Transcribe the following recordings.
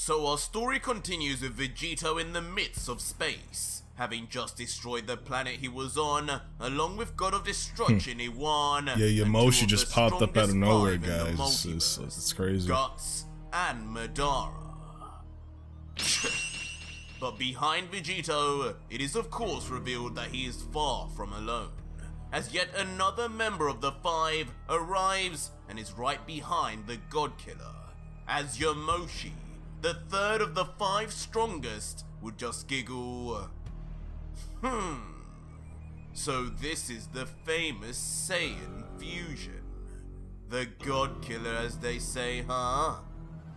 So our story continues with Vegito in the midst of space, having just destroyed the planet he was on, along with God of Destruction Iwan. Yeah, Yamoshi just popped up out of nowhere, guys. It's crazy. Guts and Madara. But behind Vegito, it is of course revealed that he is far from alone, as yet another member of the Five arrives and is right behind the God Killer, as Yamoshi, the third of the 5 strongest, would just giggle. So this is the famous Saiyan fusion. The God Killer, as they say, huh?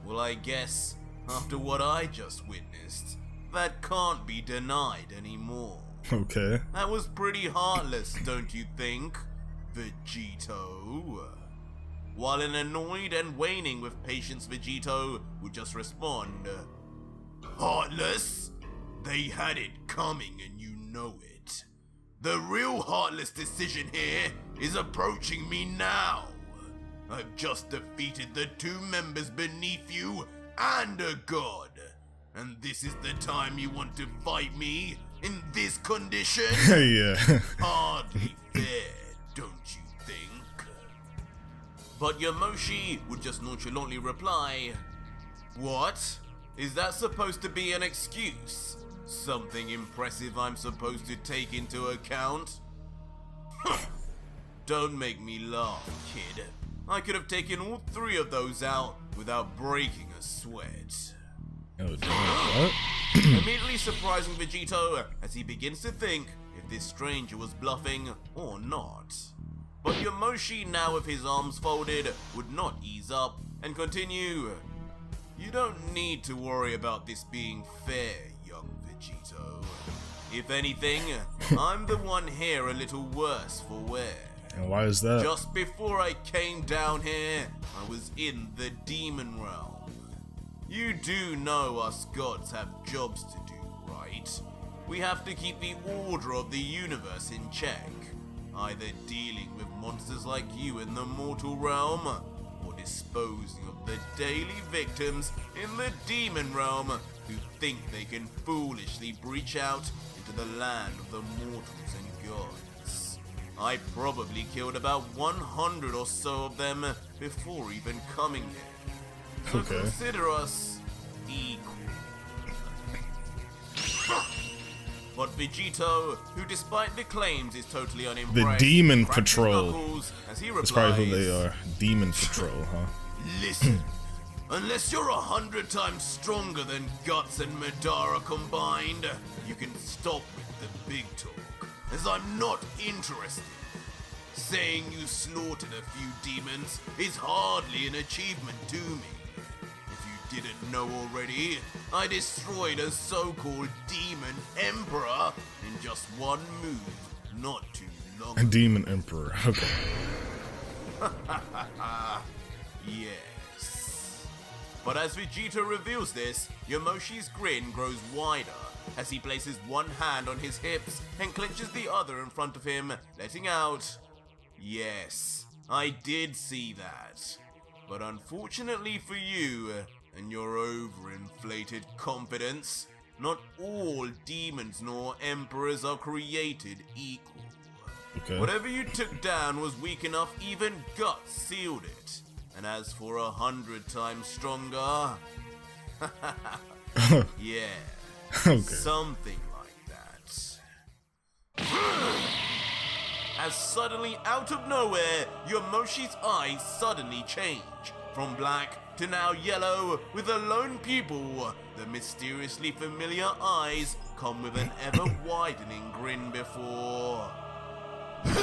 Well, I guess, after what I just witnessed, that can't be denied anymore. Okay. That was pretty heartless, don't you think, Vegito? While an annoyed and waning with patience Vegito would just respond, heartless? They had it coming and you know it. The real heartless decision here is approaching me now. I've just defeated the 2 members beneath you and a god. And this is the time you want to fight me in this condition? Yeah. Hardly fair, don't you think? But Yamoshi would just nonchalantly reply, what? Is that supposed to be an excuse? Something impressive I'm supposed to take into account? Don't make me laugh, kid. I could have taken all 3 of those out without breaking a sweat. Oh, damn, what? Immediately surprising Vegito as he begins to think if this stranger was bluffing or not. But Yamoshi, now with his arms folded, would not ease up and continue. You don't need to worry about this being fair, young Vegito. If anything, I'm the one here a little worse for wear. And why is that? Just before I came down here, I was in the demon realm. You do know us gods have jobs to do, right? We have to keep the order of the universe in check, either dealing with monsters like you in the mortal realm, or disposing of the daily victims in the demon realm who think they can foolishly breach out into the land of the mortals and gods. I probably killed about 100 or so of them before even coming here. So okay. Consider us equal. But Vegito, who despite the claims is totally unimpressed, the Demon Patrol. As he That's replies, probably who they are. Demon Patrol, huh? Listen, unless you're 100 times stronger than Guts and Madara combined, you can stop with the big talk, as I'm not interested. Saying you slaughtered a few demons is hardly an achievement to me. Didn't know already, I destroyed a so-called demon emperor in just one move not too long ago. A demon emperor, okay. Yes. But as Vegito reveals this, Yamoshi's grin grows wider as he places one hand on his hips and clenches the other in front of him, letting out, yes, I did see that. But unfortunately for you, and your overinflated confidence, not all demons nor emperors are created equal. Okay. Whatever you took down was weak enough even Guts sealed it. And as for 100 times stronger, yeah, okay. Something like that. As suddenly out of nowhere, Yamoshi's eyes suddenly change from black to now yellow with a lone pupil. The mysteriously familiar eyes come with an ever-widening grin before. In a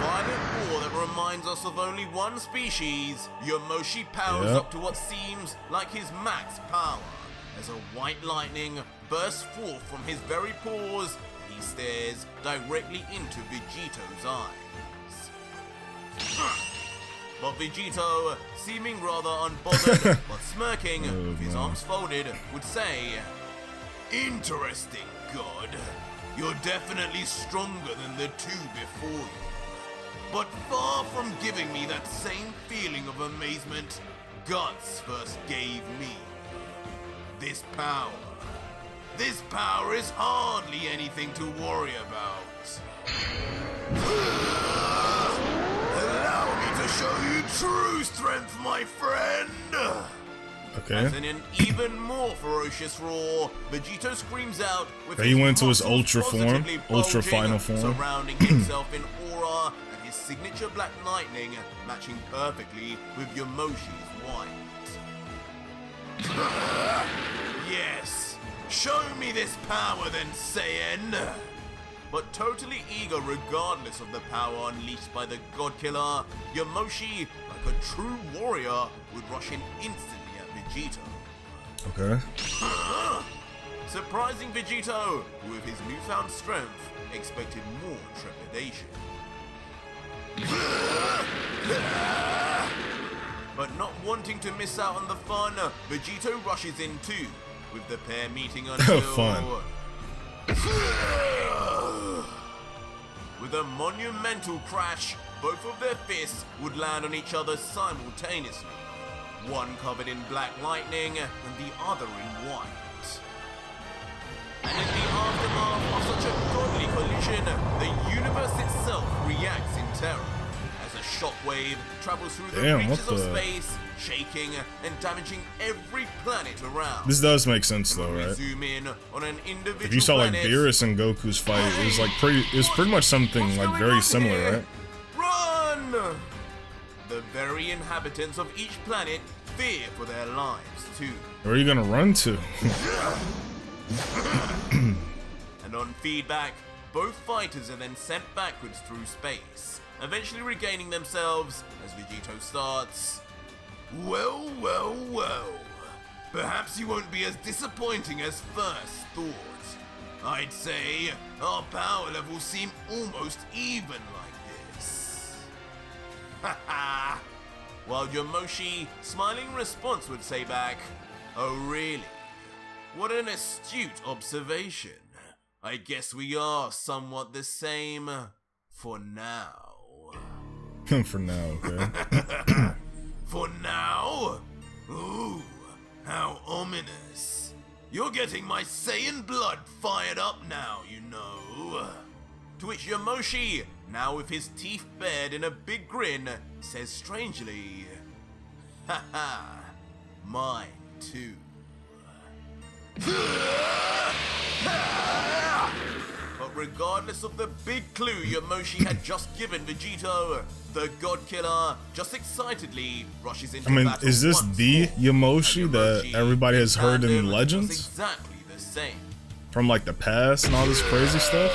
violent war that reminds us of only one species, Yamoshi powers up to what seems like his max power, as a white lightning bursts forth from his very paws. He stares directly into Vegito's eyes. But Vegito, seeming rather unbothered but smirking, with his arms folded, would say, interesting, God. You're definitely stronger than the 2 before you. But far from giving me that same feeling of amazement, Guts first gave me. This power is hardly anything to worry about. Allow me to show you true strength, my friend. Okay. As in an even more ferocious roar, Vegito screams out with he went to his ultra form, ultra final form, surrounding himself in aura, and his signature black lightning matching perfectly with Yamoshi's white. Yes, show me this power then, Saiyan. But totally eager regardless of the power unleashed by the God Killer, Yamoshi, like a true warrior, would rush in instantly at Vegito. Okay. Surprising Vegito, who with his newfound strength expected more trepidation. But not wanting to miss out on the fun, Vegito rushes in too, with the pair meeting until... Fun. With a monumental crash, both of their fists would land on each other simultaneously. One covered in black lightning and the other in white. And in the aftermath of such a godly collision, the universe itself reacts in terror as a shockwave travels through the reaches of space, shaking and damaging every planet around. This does make sense though, right? Zoom in on an individual If you saw like planet, Beerus and Goku's fight, it was like pretty much something like very similar, right? Run! The very inhabitants of each planet fear for their lives too. Where are you gonna run to? And on feedback, both fighters are then sent backwards through space, eventually regaining themselves as Vegito starts. Well, well, well. Perhaps you won't be as disappointing as first thought. I'd say our power levels seem almost even like this. Haha. While Yamoshi, smiling in response, would say back, "Oh really? What an astute observation. I guess we are somewhat the same for now." For now, okay. For now? Ooh, how ominous. You're getting my Saiyan blood fired up now, you know. To which Yamoshi, now with his teeth bared in a big grin, says strangely, "Haha, mine too." But regardless of the big clue Yamoshi had just given Vegito, the God Killer just excitedly rushes into battle. Is this once the more. Yamoshi that everybody has heard in Tandem Legends? was exactly the same. From like the past and all this crazy stuff?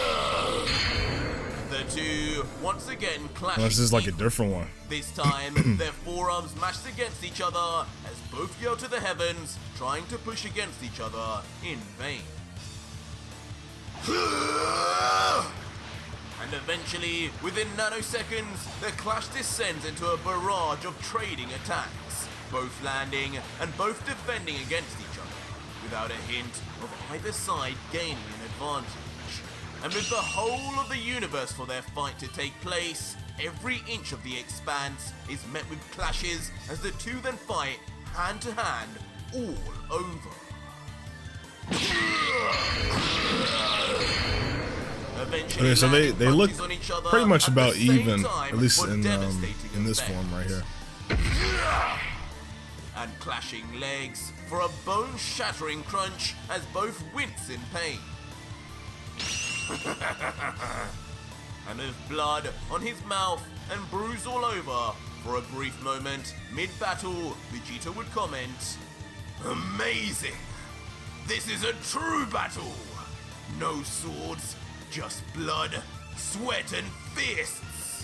The two once again clashing. This is like a different one. This time, their forearms mashed against each other as both yell to the heavens, trying to push against each other in vain. And eventually, within nanoseconds, the clash descends into a barrage of trading attacks, both landing and both defending against each other, without a hint of either side gaining an advantage. And with the whole of the universe for their fight to take place, every inch of the expanse is met with clashes as the two then fight hand to hand all over. Eventually, Okay, so they look punches on each other pretty much at about the same even, time at least for devastating in this effect. form right here. And clashing legs for a bone-shattering crunch as both wince in pain. And with blood on his mouth and bruise all over, for a brief moment, mid-battle, Vegito would comment, "Amazing! This is a true battle! No swords, just blood, sweat and fists!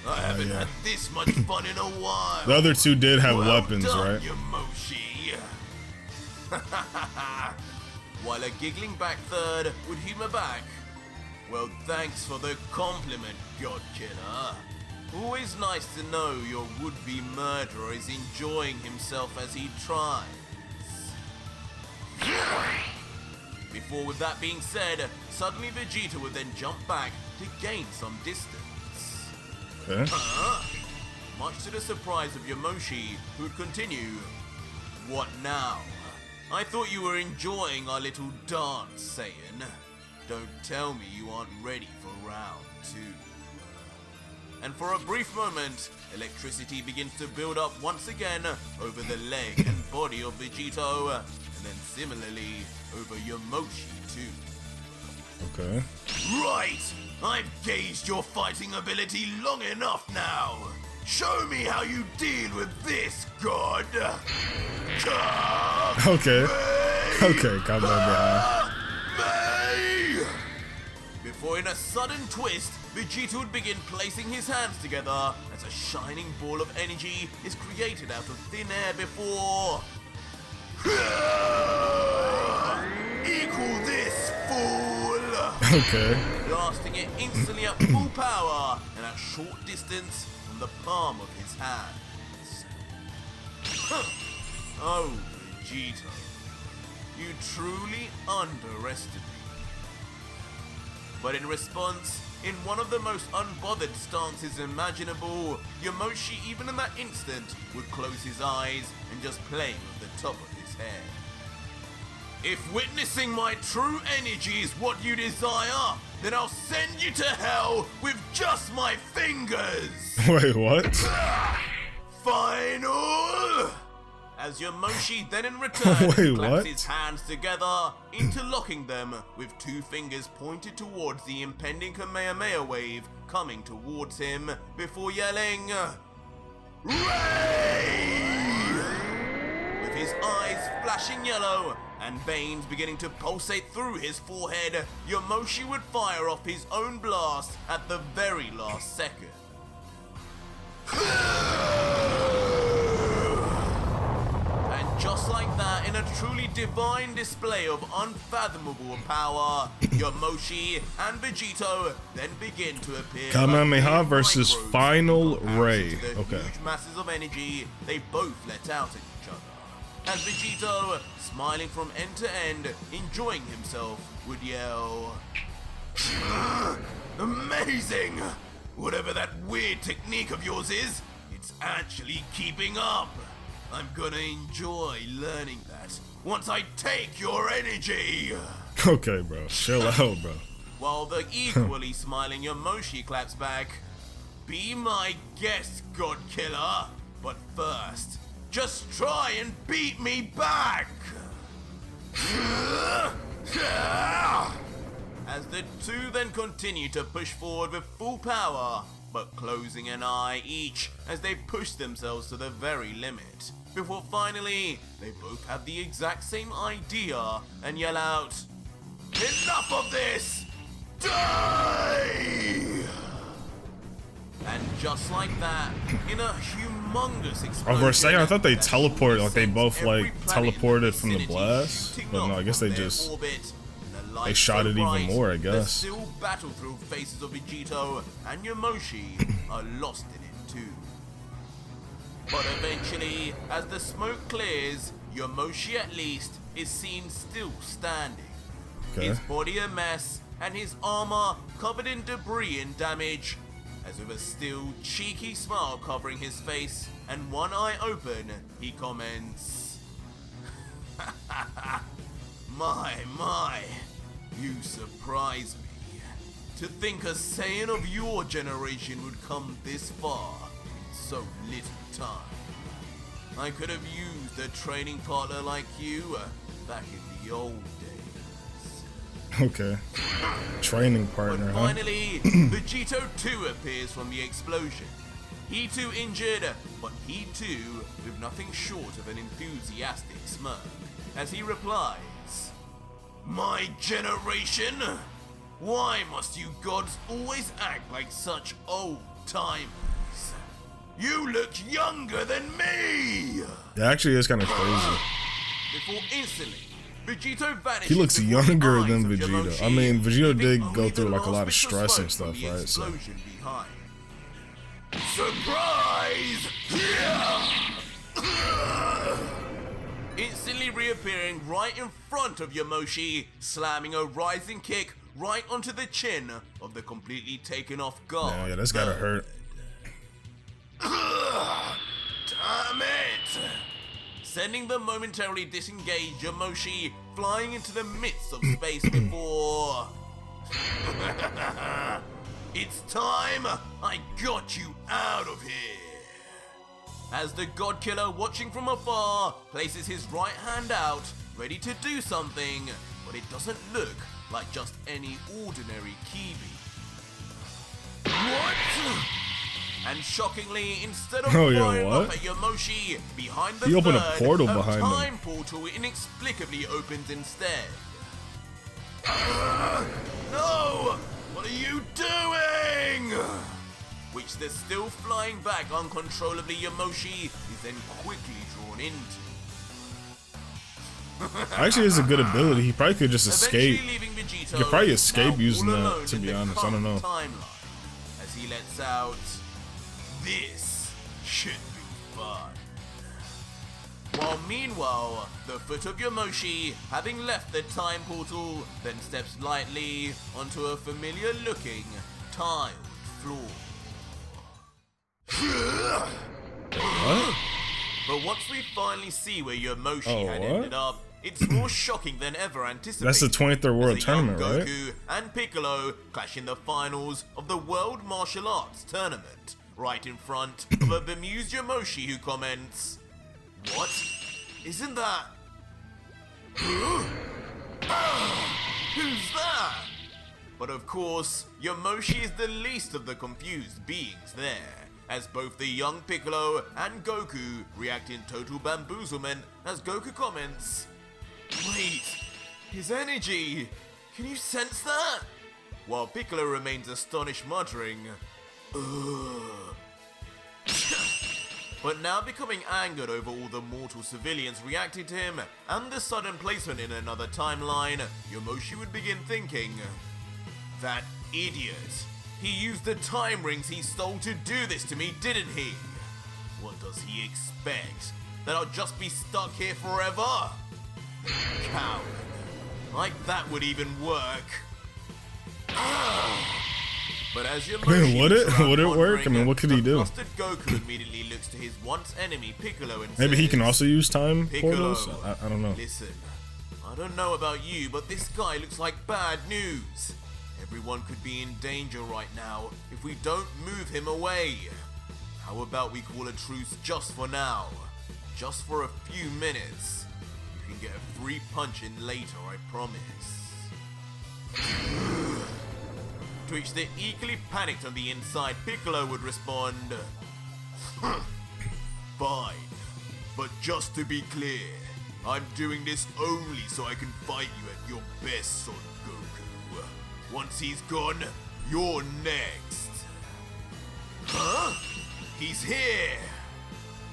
I haven't had this much fun in a while!" The other two did have Well weapons, done, right? Yamoshi. While a giggling back third would humor back, "Well, thanks for the compliment, God Killer. Always nice to know your would-be murderer is enjoying himself as he tries." Before, with that being said, suddenly Vegeta would then jump back to gain some distance. Okay. much to the surprise of Yamoshi, who'd continue, "What now? I thought you were enjoying our little dance, Saiyan. Don't tell me you aren't ready for round 2. And for a brief moment, electricity begins to build up once again over the leg and body of Vegito, and then similarly over Yamoshi too. Okay. Right! I've gauged your fighting ability long enough now! Show me how you deal with this, God! Okay. Okay, calm down. Before in a sudden twist, Vegito would begin placing his hands together as a shining ball of energy is created out of thin air before... Equal this, fool! Okay. Blasting it instantly at full power and at short distance from the palm of his hands. Oh, Vegito, you truly underestimate. But in response, in one of the most unbothered stances imaginable, Yamoshi, even in that instant, would close his eyes and just play with the top of his head. If witnessing my true energy is what you desire, then I'll send you to hell with just my fingers! Wait, what? Final! As Yamoshi then in return Wait, claps what? his hands together, interlocking them with 2 fingers pointed towards the impending Kamehameha wave coming towards him before yelling, "Ray!" With his eyes flashing yellow and veins beginning to pulsate through his forehead, Yamoshi would fire off his own blast at the very last second. Just like that, in a truly divine display of unfathomable power, Yamoshi and Vegito then begin to appear. Kamehameha versus microbes Final in comparison Ray. to the Okay. huge masses of energy they both let out at each other. As Vegito, smiling from end to end, enjoying himself, would yell, "Amazing! Whatever that weird technique of yours is, it's actually keeping up. I'm gonna enjoy learning that once I take your energy." Okay, bro. Chill out, bro. While the equally smiling Yamoshi claps back, "Be my guest, God Killer, but first, just try and beat me back!" As the two then continue to push forward with full power, but closing an eye each as they push themselves to the very limit. Before finally, they both have the exact same idea and yell out, "Enough of this! Die!" And just like that, in a humongous explosion, For a second, I thought they that teleported, like they sent both every like planet in teleported from the vicinity blast. shooting But no, off I guess they from their just orbit, and the they light shot so it even bright, more, I the guess. still battle-thrilled faces of Vegito and Yamoshi are lost in it too. But eventually, as the smoke clears, Yamoshi at least is seen still standing. Okay. His body a mess, and his armor covered in debris and damage, as with a still cheeky smile covering his face and one eye open, he comments, My, you surprise me. To think a Saiyan of your generation would come this far in so little time. I could have used a training partner like you back in the old days." Okay. Training partner, But huh? finally, Vegito too appears from the explosion. He too injured, but he too with nothing short of an enthusiastic smirk, as he replies, "My generation? Why must you gods always act like such old timers? You look younger than me!" It actually is kind of crazy. Before instantly, Vegito vanishes. He looks before the younger eyes than of Vegito. Yamoshi, I mean, Vegito leaving did only go the through like a lot of last bits stress and smoke from stuff, the right? So explosion behind. Surprise! Instantly reappearing right in front of Yamoshi, slamming a rising kick right onto the chin of the completely taken off guard. yeah, that's gotta hurt. Damn it! Sending the momentarily disengaged Yamoshi flying into the midst of space before... It's time! I got you out of here! As the God Killer, watching from afar, places his right hand out, ready to do something, but it doesn't look like just any ordinary Kibi. What? And shockingly, instead of firing up at Yamoshi, behind the he opened bird, a portal behind him. time portal inexplicably opens instead. No! What are you doing? Which the still flying back uncontrollably Yamoshi is then quickly drawn into. Actually, it's a good ability. He probably could just escape. Leaving Vegito, He could probably escape using all that, alone to in be the honest. I don't know. Timeline, as he lets out, "This should be fun." While meanwhile, the foot of Yamoshi, having left the time portal, then steps lightly onto a familiar-looking tiled floor. What? But once we finally see where Yamoshi had ended up, it's more shocking than ever anticipated. That's the 23rd World as Tournament, young right? Goku and Piccolo clash in the finals of the World Martial Arts Tournament, right in front of a bemused Yamoshi who comments, "What? Isn't that... Who's that?" But of course, Yamoshi is the least of the confused beings there, as both the young Piccolo and Goku react in total bamboozlement as Goku comments, "Wait, his energy, can you sense that?" While Piccolo remains astonished, muttering, "Ugh." But now becoming angered over all the mortal civilians reacting to him and the sudden placement in another timeline, Yamoshi would begin thinking, "That idiot. He used the time rings he stole to do this to me, didn't he? What does he expect? That I'll just be stuck here forever? Coward. Like that would even work." But as Yamoshi Would it work? I mean, what could he do? The flustered Goku immediately looks to his once enemy Piccolo and Maybe says, he can also use time "Piccolo, portals? I don't know. Listen, I don't know about you, but this guy looks like bad news. Everyone could be in danger right now if we don't move him away. How about we call a truce just for now? Just for a few minutes. You can get a free punch in later, I promise." To which the equally panicked on the inside Piccolo would respond, "Fine, but just to be clear, I'm doing this only so I can fight you at your best, Son Goku. Once he's gone, you're next." Huh? He's here!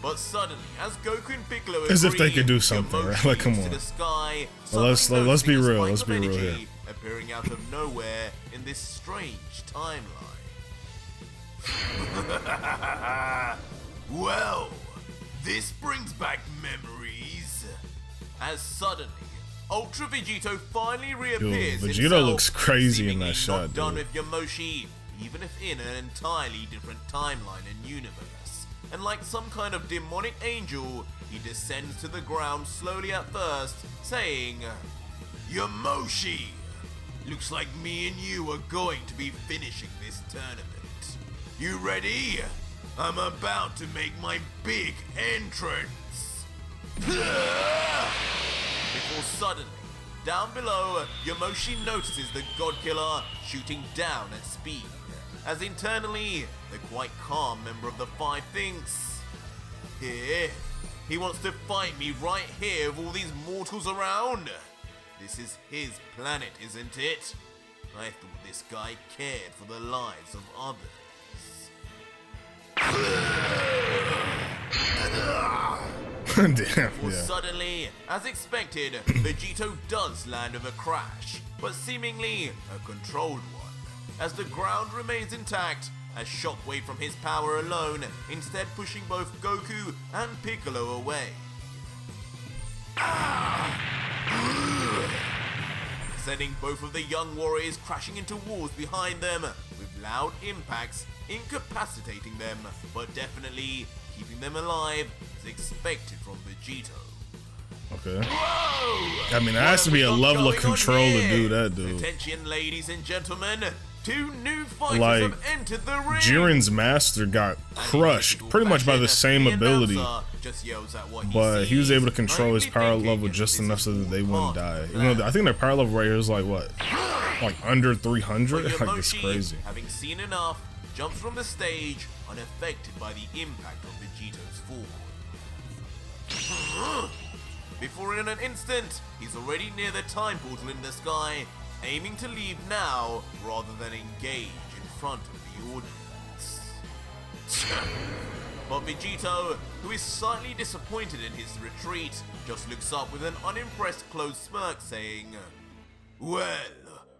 But suddenly, as Goku and Piccolo As if they agree, could do something, right? Like, come Yamoshi on. to the sky, Well, let's be suddenly noticing a real, spike let's of be real energy here. appearing out of nowhere in this strange timeline. Well, this brings back memories. As suddenly, Ultra Vegito finally reappears. Vegito himself, looks crazy in that seemingly shot, not done dude. with Yamoshi, even if in an entirely different timeline and universe. And like some kind of demonic angel, he descends to the ground slowly at first, saying, "Yamoshi, looks like me and you are going to be finishing this tournament. You ready? I'm about to make my big entrance." Before suddenly, down below, Yamoshi notices the God Killer shooting down at speed, as internally, the quite calm member of the Five thinks, "Here, he wants to fight me right here with all these mortals around. This is his planet, isn't it? I thought this guy cared for the lives of others." Damn, Well, yeah. suddenly, as expected, Vegito does land with a crash, but seemingly a controlled one, as the ground remains intact, as shockwave from his power alone, instead pushing both Goku and Piccolo away. Sending both of the young warriors crashing into walls behind them, with loud impacts incapacitating them, but definitely keeping them alive as expected from Vegito. Okay. Whoa! I mean, there has to be a level of control to do that, dude. Attention, ladies and gentlemen. 2 new fighters Like, have entered the ring. Jiren's master got crushed pretty much by the same ability, but he was able to control his power level just enough so that they wouldn't die. Even though I think their power level right here is like what, like under 300? Like, it's crazy. Having seen enough, jumps from the stage unaffected by the impact of Vegito's fall. Before in an instant, he's already near the time portal in the sky, aiming to leave now rather than engage in front of the audience. But Vegito, who is slightly disappointed in his retreat, just looks up with an unimpressed closed smirk saying, "Well,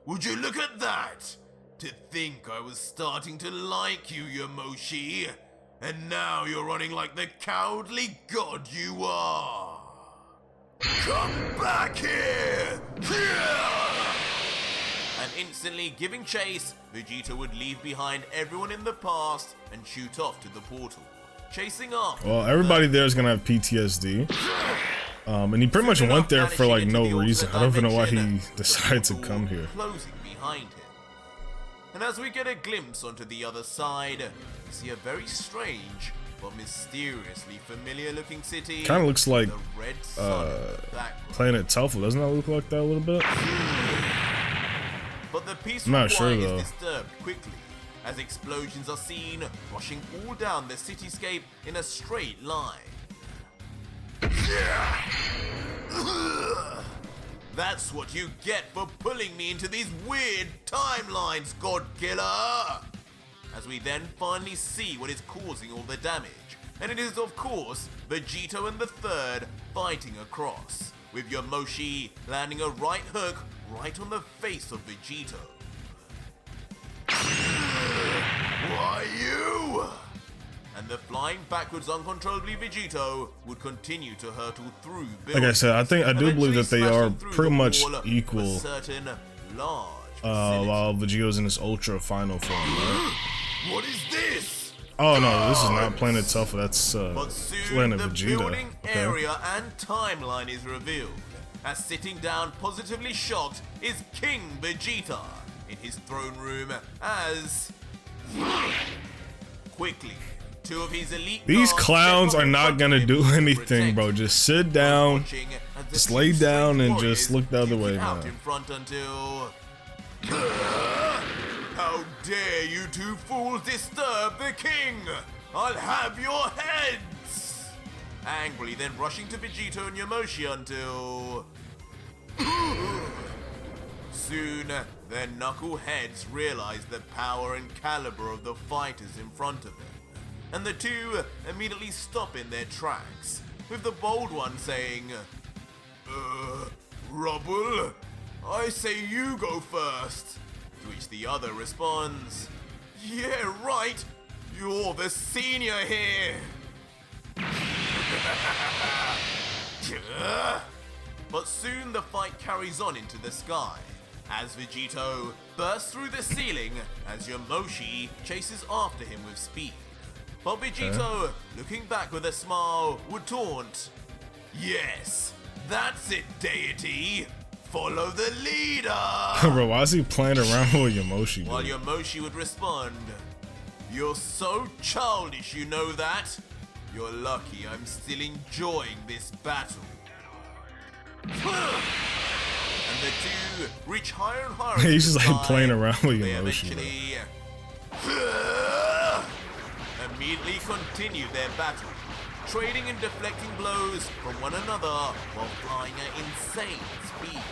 would you look at that? To think I was starting to like you, Yamoshi, and now you're running like the cowardly god you are. Come back here!" And instantly giving chase, Vegito would leave behind everyone in the past and shoot off to the portal, chasing after. Well, everybody there is gonna have PTSD. And he pretty much went there for like no reason. I don't even know why he decided to come here. Closing behind him. And as we get a glimpse onto the other side, we see a very strange but mysteriously familiar looking city. Kind of looks like the red sun Planet Telfo. Doesn't that look like that a little bit? But the peaceful I'm not sure, quiet though. is disturbed quickly as explosions are seen rushing all down the cityscape in a straight line. That's what you get for pulling me into these weird timelines, God Killer! As we then finally see what is causing all the damage, and it is of course Vegito and the Third fighting across, with Yamoshi landing a right hook right on the face of Vegito. Why you? And the flying backwards uncontrollably Vegito would continue to hurtle through buildings. Like I said, I do believe that they are pretty much equal. Certain large while Vegito's in his ultra final form, right? What is this? Oh no, this is not Planet Telfo. That's But soon Planet the Vegeta. building Okay. area and timeline is revealed, as sitting down positively shocked is King Vegeta in his throne room as quickly 2 of his elite These guards clowns step up are in not front gonna of him do to anything, protect bro. him. Just sit down, Watching as the just 2 lay down strange and just look the other way, warriors out man. in front until how dare you 2 fools disturb the king! I'll have your heads! Angrily then rushing to Vegito and Yamoshi until soon their knuckleheads realize the power and caliber of the fighters in front of them, and the 2 immediately stop in their tracks, with the bold one saying, Rubble, I say you go first. To which the other responds, yeah, right, you're the senior here. But soon the fight carries on into the sky, as Vegito bursts through the ceiling as Yamoshi chases after him with speed. But Vegito, looking back with a smile, would taunt, yes, that's it, deity. Follow the leader! Bro, why is he playing around with Yamoshi, While dude? Yamoshi would respond, you're so childish, you know that? You're lucky I'm still enjoying this battle. And the 2 reach higher and higher. He's just into the like sky. playing around with They Yamoshi, eventually immediately continue their battle, trading and deflecting blows from one another while flying at insane speeds.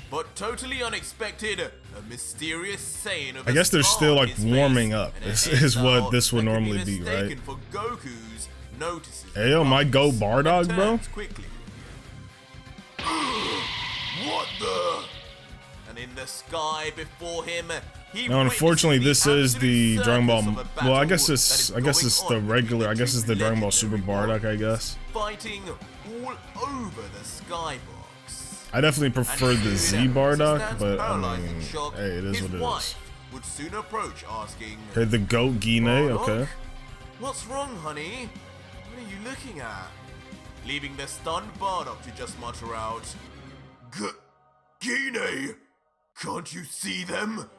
But totally unexpected, a mysterious saying of I guess they're still like his face warming up. and a Is what hairstyle this would that could be normally be, right? mistaken for Goku's notices. Hey, yo, my Go Bardock, bro. Turns quickly. What the? And in the sky before him, he Now, unfortunately, this is the absolute Dragon Ball. circus of a Well, I battle guess that it's is the going on regular. I between guess it's two the Dragon Ball Super legendary Bardock. I warriors, guess. fighting all over the skybox. I definitely prefer the Z Bardock, but I paralyzed mean, in shock, hey, it is his what it is. wife would soon approach asking, Okay, the goat Gine, okay. "What's wrong, honey? What are you looking at?" Leaving the stunned Bardock to just mutter out, "Gine, can't you see them?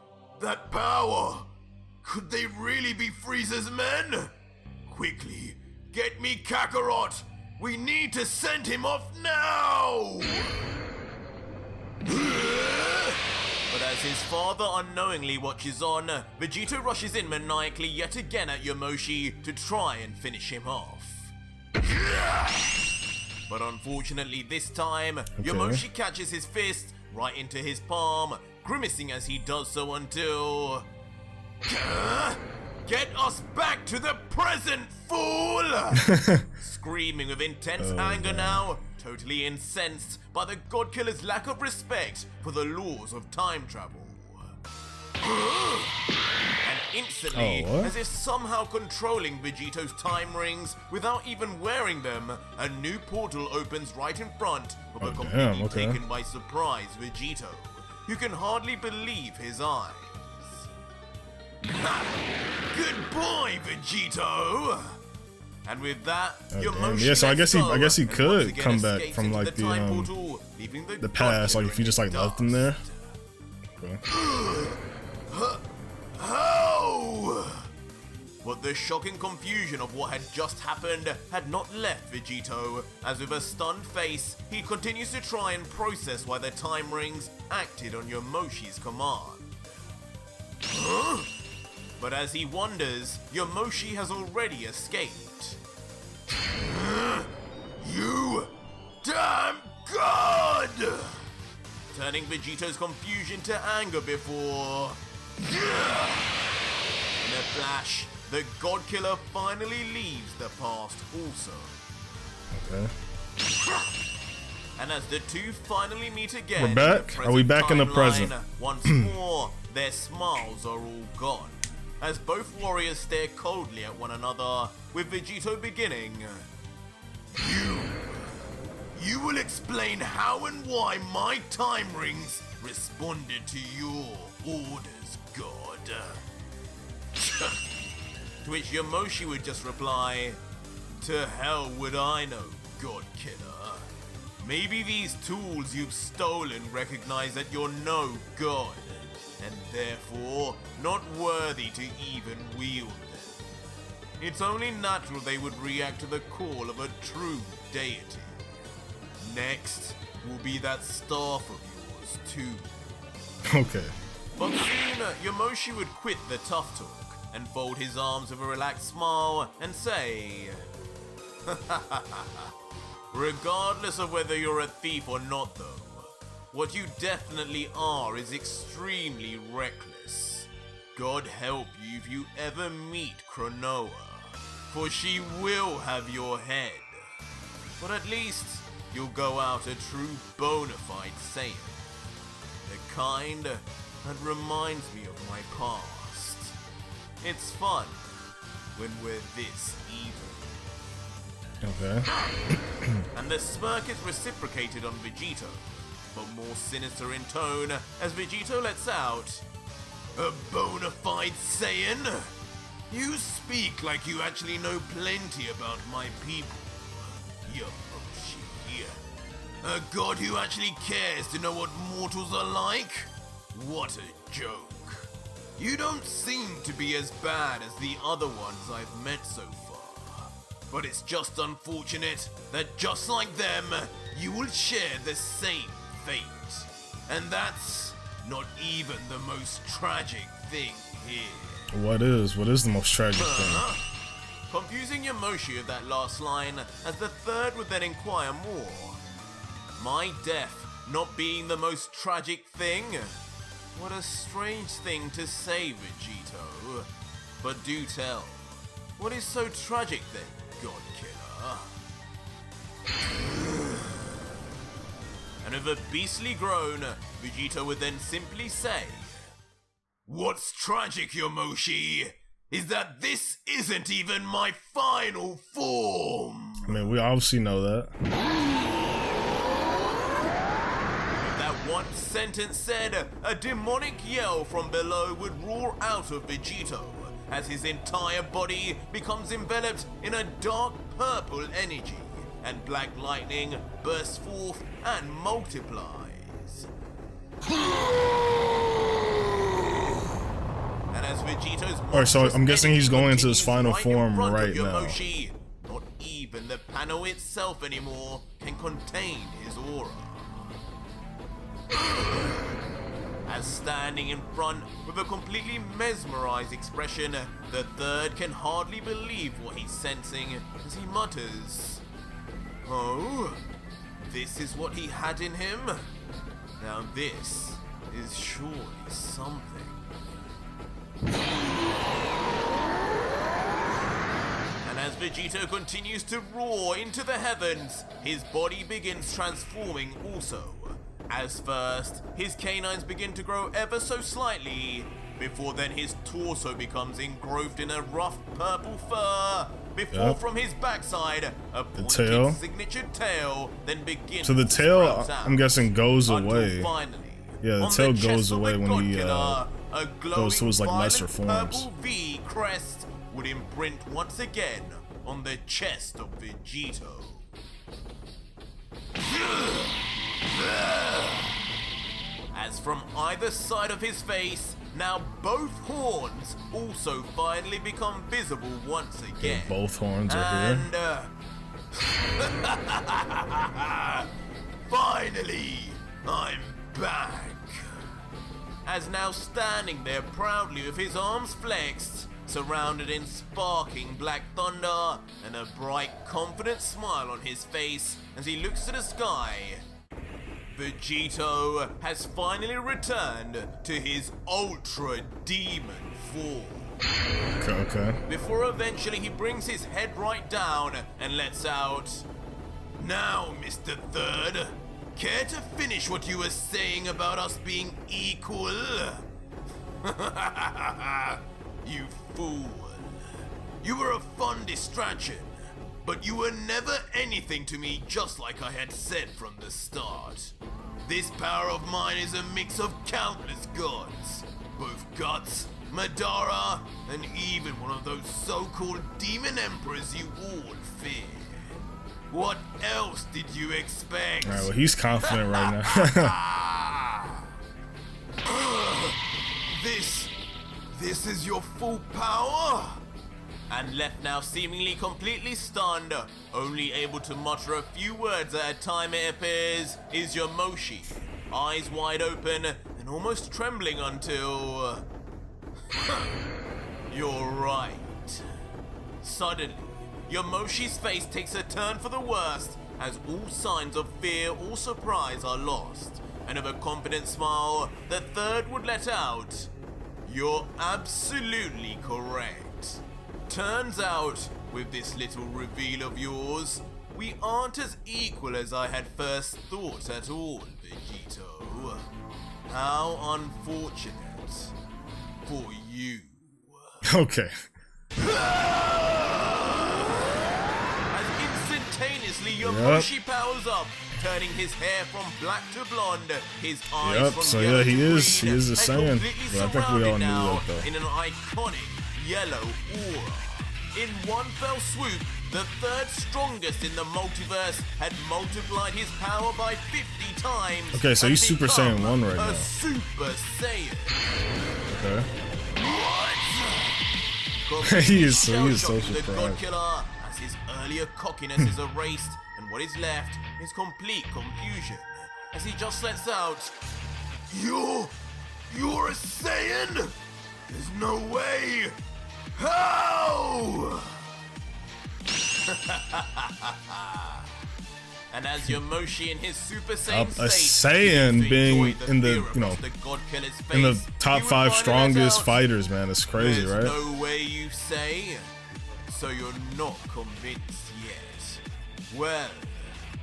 That power! Could they really be Frieza's men? Quickly, get me Kakarot! We need to send him off now!" But as his father unknowingly watches on, Vegito rushes in maniacally yet again at Yamoshi to try and finish him off. But unfortunately this time, Yamoshi catches his fist right into his palm, grimacing as he does so until... "Get us back to the present, fool!" Screaming with intense anger now, totally incensed by the Godkiller's lack of respect for the laws of time travel. And instantly, as if somehow controlling Vegito's time rings without even wearing them, a new portal opens right in front of a completely taken by surprise Vegito, who can hardly believe his eyes. Good boy, Vegito! And with that, Yamoshi so I guess he could come back from like portal, the past, like if you just like left him there. Okay. How? But the shocking confusion of what had just happened had not left Vegito, as with a stunned face, he continues to try and process why the time rings acted on Yamoshi's command. But as he wonders, Yamoshi has already escaped. You damn god! Turning Vegito's confusion to anger before... In a flash, the Godkiller finally leaves the past also. Okay. And as the two finally meet again, we're back? Are we back in the present? Once more, their smiles are all gone, as both warriors stare coldly at one another, with Vegito beginning. You will explain how and why my time rings responded to your orders, God. To which Yamoshi would just reply, "To hell would I know, God Killer. Maybe these tools you've stolen recognize that you're no god, and therefore not worthy to even wield them. It's only natural they would react to the call of a true deity. Next will be that staff of yours too." Okay. But soon, Yamoshi would quit the tough talk and fold his arms with a relaxed smile and say, "Regardless of whether you're a thief or not though, what you definitely are is extremely reckless. God help you if you ever meet Cronoa, for she will have your head. But at least you'll go out a true bona fide Saiyan. The kind that reminds me of my past. It's fun when we're this evil." Okay. And the smirk is reciprocated on Vegito, but more sinister in tone as Vegito lets out, "A bona fide Saiyan? You speak like you actually know plenty about my people, Yamoshi. A god who actually cares to know what mortals are like? What a joke. You don't seem to be as bad as the other ones I've met so far. But it's just unfortunate that just like them, you will share the same fate. And that's not even the most tragic thing here." What is the most tragic thing? Confusing Yamoshi with that last line, as the third would then inquire more. My death not being the most tragic thing? What a strange thing to say, Vegito. But do tell, what is so tragic then, God Killer? And with a beastly groan, Vegito would then simply say, "What's tragic, Yamoshi, is that this isn't even my final form." I mean, we obviously know that. sentence said, a demonic yell from below would roar out of Vegito as his entire body becomes enveloped in a dark purple energy, and black lightning bursts forth and multiplies. And as Vegito's Alright, so I'm guessing he's going into his final form right now. Yamoshi, not even the panel itself anymore can contain his aura. As standing in front with a completely mesmerized expression, the third can hardly believe what he's sensing as he mutters, "Oh, this is what he had in him? Now this is surely something." And as Vegito continues to roar into the heavens, his body begins transforming also. As first, his canines begin to grow ever so slightly, before then his torso becomes engrossed in a rough purple fur, before from his backside, a pointed signature tail then begins so the to tail, sprout out, I'm guessing, goes away. Finally, Yeah, the tail goes away when he goes to his like lesser forms. Purple V crest would imprint once again on the chest of Vegito. As from either side of his face, now both horns also finally become visible once again. Yeah, both horns are here. Finally, I'm back. As now standing there proudly with his arms flexed, surrounded in sparking black thunder, and a bright, confident smile on his face as he looks to the sky, Vegito has finally returned to his Ultra Demon form. Okay. Before eventually he brings his head right down and lets out, "Now, Mr. Third, care to finish what you were saying about us being equal?" You fool. You were a fun distraction, but you were never anything to me, just like I had said from the start. This power of mine is a mix of countless gods, both Guts, Madara, and even one of those so-called demon emperors you all fear. What else did you expect? Alright, well, he's confident right now. This is your full power? And left now seemingly completely stunned, only able to mutter a few words at a time it appears, is Yamoshi, eyes wide open and almost trembling until... You're right. Suddenly, Yamoshi's face takes a turn for the worst as all signs of fear or surprise are lost, and with a confident smile, the third would let out, "You're absolutely correct. Turns out, with this little reveal of yours, we aren't as equal as I had first thought at all, Vegito. How unfortunate for you." Okay. As instantaneously Yamoshi powers up, turning his hair from black to blonde, his eyes from so yellow yeah, he to is green, the Saiyan, and completely but I think we all surrounded knew now that though. in an iconic yellow aura. In one fell swoop, the third strongest in the multiverse had multiplied his power by 50 times. Okay, so he's Super Saiyan 1 right now. A Super Saiyan. Okay. What? He is so The surprised. God Killer, as his earlier cockiness is erased, and what is left is complete confusion, as he just lets out, You're a Saiyan? There's no way! How? And as Yamoshi in his Super Saiyan A state, Saiyan being the in the, fear you know, across the God Killer's in the face, top he 5 would strongest finally let out, fighters, man. It's crazy, "There's right? no way, you say? So you're not convinced yet? Well,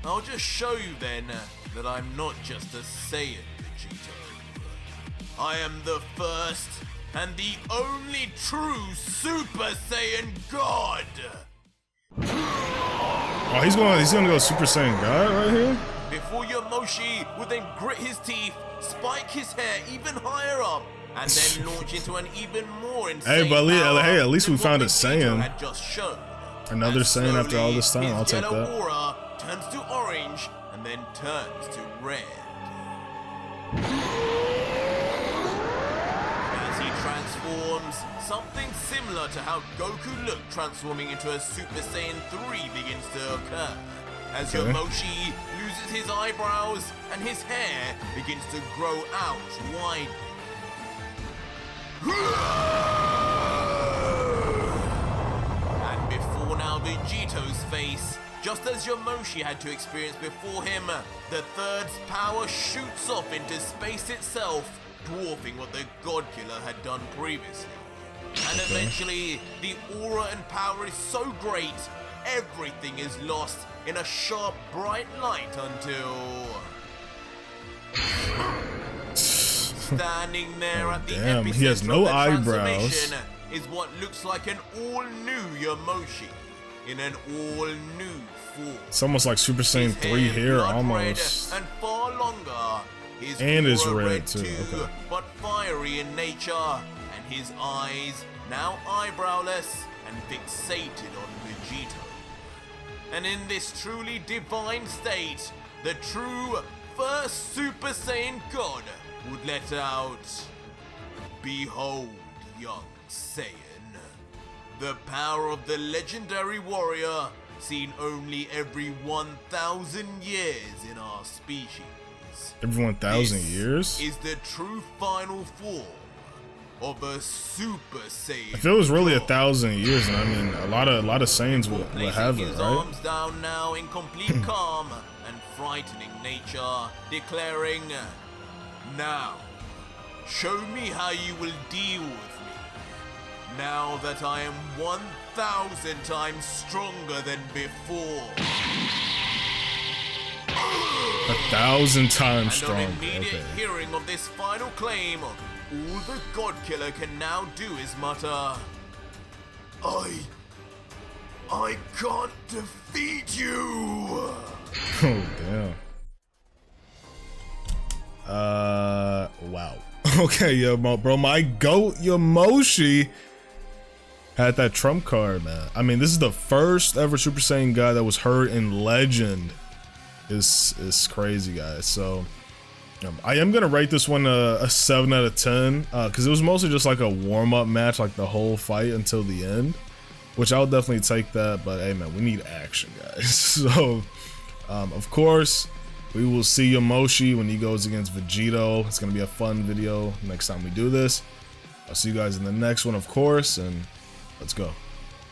I'll just show you then that I'm not just a Saiyan, Vegito. I am the first and the only true Super Saiyan God!" Oh, he's gonna go Super Saiyan God right here? Before Yamoshi would then grit his teeth spike his hair even higher up, and then launch into an even more insane power hey, at least we found a Saiyan. had just shown. Another Saiyan after all this time. I'll take that. His yellow aura turns to orange and then turns to red. As he transforms, something similar to how Goku looked transforming into a Super Saiyan 3 begins to occur. As Yamoshi loses his eyebrows and his hair begins to grow out widely. And before now Vegito's face, just as Yamoshi had to experience before him, the third's power shoots off into space itself, dwarfing what the God Killer had done previously. And eventually, the aura and power is so great, everything is lost in a sharp, bright light until... Standing there at the epicenter he has no of the eyebrows. transformation is what looks like an all-new Yamoshi in an all-new form. It's almost like Super Saiyan 3 hair, almost. And far longer. His and it's aura red too. Okay. But fiery in nature, and his eyes now eyebrowless and fixated on Vegito. And in this truly divine state, the true first Super Saiyan God would let out, "Behold, young Saiyan, the power of the legendary warrior seen only every 1,000 years in our species. Every 1,000 years? Is the true final form of a Super Saiyan. If it was really 1,000 years, then I mean, a lot of Saiyans would have it, his right? arms down now in complete calm and frightening nature, declaring, "Now, show me how you will deal with me. Now that I am 1,000 times stronger than before." 1,000 times And on stronger. immediate Okay. hearing of this final claim, all the God Killer can now do is mutter, I can't defeat you." Oh damn. Wow. Okay, yeah, bro, my goat Yamoshi had that trump card, man. I mean, this is the first ever Super Saiyan guy that was heard in Legend. Is crazy, guys. So I am gonna rate this one a 7 out of 10 because it was mostly just like a warm-up match, like the whole fight until the end, which I'll definitely take that. But hey, man, we need action, guys. So of course we will see Yamoshi when he goes against Vegito. It's gonna be a fun video next time we do this. I'll see you guys in the next one, of course, and let's go.